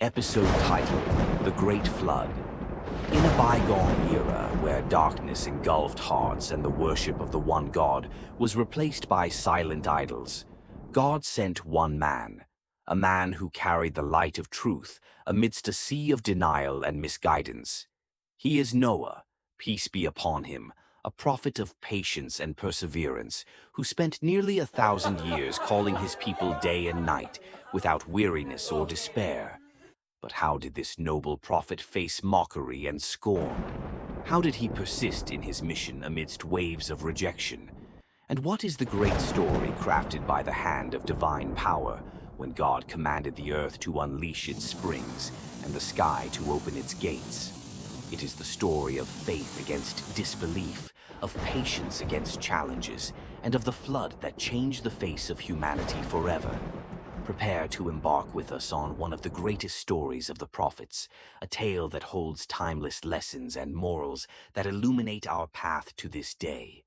Episode title: The Great Flood. In a bygone era where darkness engulfed hearts and the worship of the one God was replaced by silent idols, God sent one man, a man who carried the light of truth amidst a sea of denial and misguidance. He is Noah, peace be upon him, a prophet of patience and perseverance, who spent nearly 1,000 years calling his people day and night without weariness or despair. But how did this noble prophet face mockery and scorn? How did he persist in his mission amidst waves of rejection? And what is the great story crafted by the hand of divine power when God commanded the earth to unleash its springs and the sky to open its gates? It is the story of faith against disbelief, of patience against challenges, and of the flood that changed the face of humanity forever. Prepare to embark with us on one of the greatest stories of the prophets, a tale that holds timeless lessons and morals that illuminate our path to this day.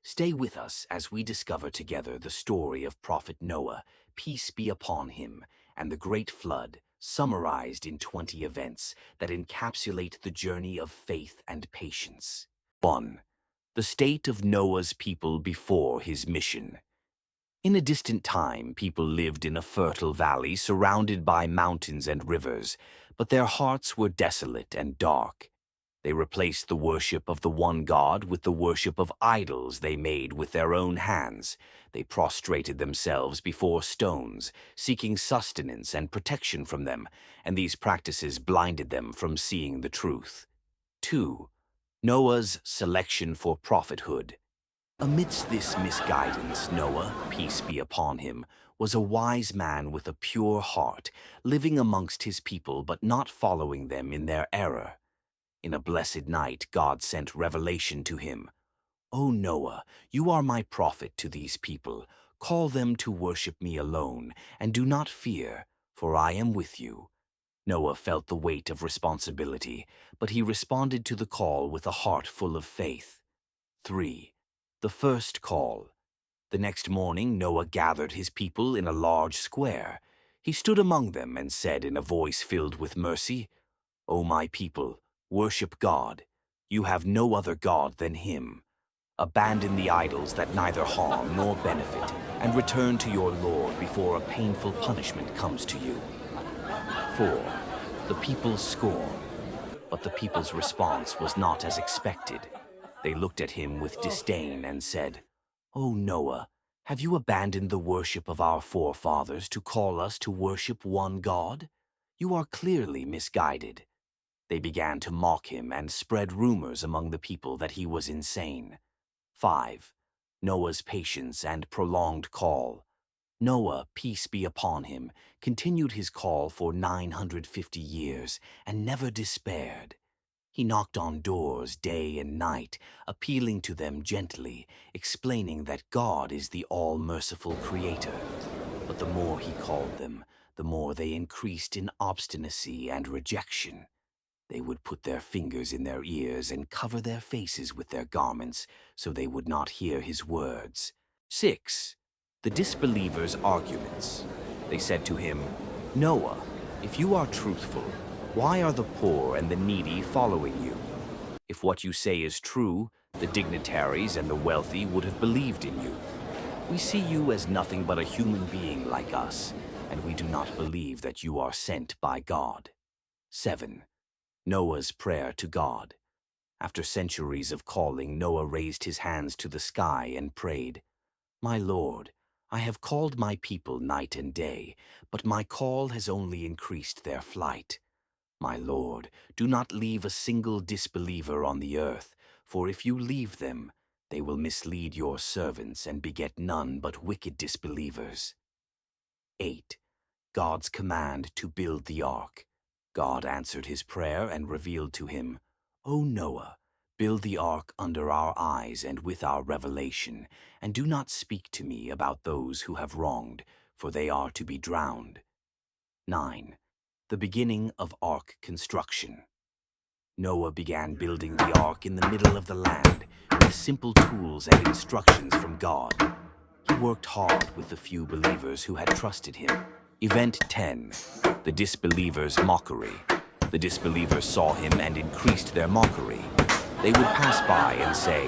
Stay with us as we discover together the story of Prophet Noah, peace be upon him, and the Great Flood, summarized in 20 events that encapsulate the journey of faith and patience. 1. The state of Noah's people before his mission. In a distant time, people lived in a fertile valley surrounded by mountains and rivers, but their hearts were desolate and dark. They replaced the worship of the one God with the worship of idols they made with their own hands. They prostrated themselves before stones, seeking sustenance and protection from them, and these practices blinded them from seeing the truth. 2. Noah's selection for prophethood. Amidst this misguidance, Noah, peace be upon him, was a wise man with a pure heart, living amongst his people but not following them in their error. In a blessed night, God sent revelation to him. "O Noah, you are my prophet to these people. Call them to worship me alone, and do not fear, for I am with you." Noah felt the weight of responsibility, but he responded to the call with a heart full of faith. 3. The first call. The next morning, Noah gathered his people in a large square. He stood among them and said in a voice filled with mercy, "O my people, worship God. You have no other God than Him. Abandon the idols that neither harm nor benefit, and return to your Lord before a painful punishment comes to you." 4. The people's scorn. But the people's response was not as expected. They looked at him with disdain and said, "O Noah, have you abandoned the worship of our forefathers to call us to worship one God? You are clearly misguided." They began to mock him and spread rumors among the people that he was insane. 5. Noah's patience and prolonged call. Noah, peace be upon him, continued his call for 950 years and never despaired. He knocked on doors day and night, appealing to them gently, explaining that God is the all-merciful Creator. But the more he called them, the more they increased in obstinacy and rejection. They would put their fingers in their ears and cover their faces with their garments so they would not hear his words. 6. The disbelievers' arguments. They said to him, "Noah, if you are truthful, why are the poor and the needy following you? If what you say is true, the dignitaries and the wealthy would have believed in you. We see you as nothing but a human being like us, and we do not believe that you are sent by God." 7. Noah's prayer to God. After centuries of calling, Noah raised his hands to the sky and prayed, "My Lord, I have called my people night and day, but my call has only increased their flight. My Lord, do not leave a single disbeliever on the earth, for if you leave them, they will mislead your servants and beget none but wicked disbelievers." 8. God's command to build the ark. God answered his prayer and revealed to him, "O Noah, build the ark under our eyes and with our revelation, and do not speak to me about those who have wronged, for they are to be drowned." 9. The beginning of ark construction. Noah began building the ark in the middle of the land with simple tools and instructions from God. He worked hard with the few believers who had trusted him. Event 10. The Disbeliever's Mockery. The disbelievers saw him and increased their mockery. They would pass by and say,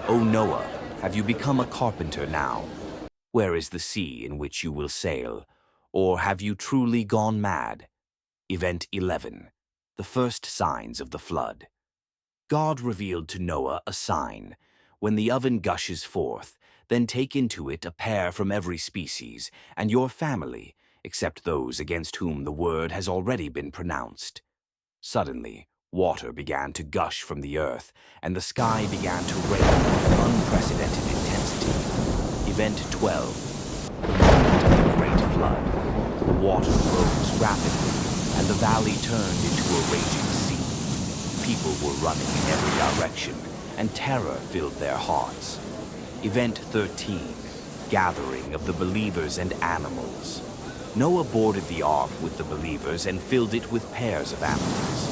"O Noah, have you become a carpenter now? Where is the sea in which you will sail? Or have you truly gone mad?" Event 11. The First Signs of the Flood. God revealed to Noah a sign. When the oven gushes forth, then take into it a pair from every species, and your family, except those against whom the word has already been pronounced. Suddenly, water began to gush from the earth, and the sky began to rain with unprecedented intensity. Event 12. The moment of the Great Flood. The water rose rapidly, and the valley turned into a raging sea. People were running in every direction, and terror filled their hearts. Event 13. Gathering of the believers and animals. Noah boarded the ark with the believers and filled it with pairs of animals.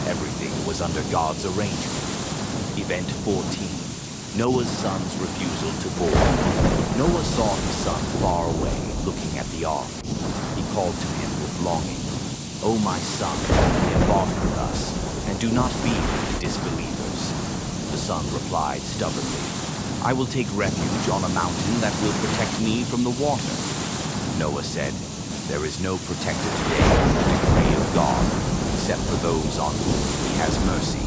Everything was under God's arrangement. Event 14. Noah's son's refusal to board. Noah saw his son far away, looking at the ark. He called to him with longing, "O my son, embark with us, and do not be with the disbelievers." The son replied stubbornly, "I will take refuge on a mountain that will protect me from the water." Noah said, "There is no protector today in the decree of God, except for those on whom he has mercy."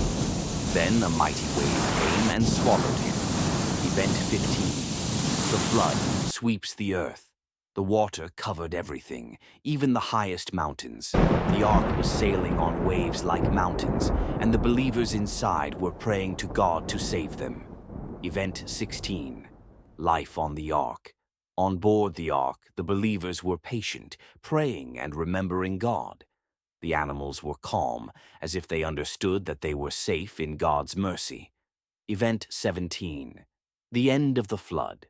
Then a mighty wave came and swallowed him. Event 15. The flood sweeps the earth. The water covered everything, even the highest mountains. The ark was sailing on waves like mountains, and the believers inside were praying to God to save them. Event 16. Life on the ark. On board the ark, the believers were patient, praying and remembering God. The animals were calm, as if they understood that they were safe in God's mercy. Event 17. The end of the flood.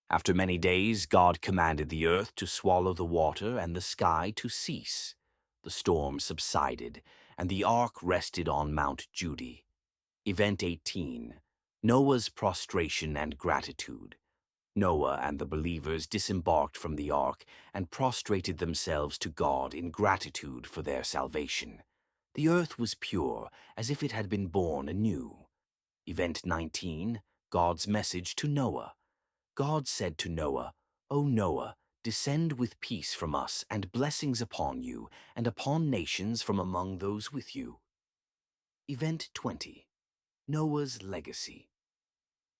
After many days, God commanded the earth to swallow the water and the sky to cease. The storm subsided, and the ark rested on Mount Judy. Event 18. Noah's prostration and gratitude. Noah and the believers disembarked from the ark and prostrated themselves to God in gratitude for their salvation. The earth was pure, as if it had been born anew. Event 19. God's message to Noah. God said to Noah, "O Noah, descend with peace from us and blessings upon you and upon nations from among those with you." Event 20. Noah's legacy.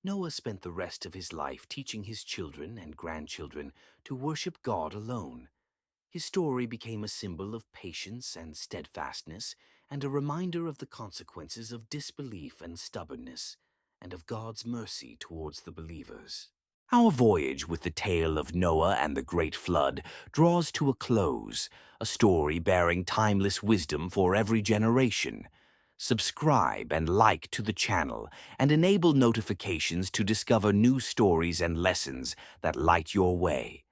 Noah spent the rest of his life teaching his children and grandchildren to worship God alone. His story became a symbol of patience and steadfastness, and a reminder of the consequences of disbelief and stubbornness, and of God's mercy towards the believers. Our voyage with the tale of Noah and the Great Flood draws to a close, a story bearing timeless wisdom for every generation. Subscribe and like to the channel, and enable notifications to discover new stories and lessons that light your way.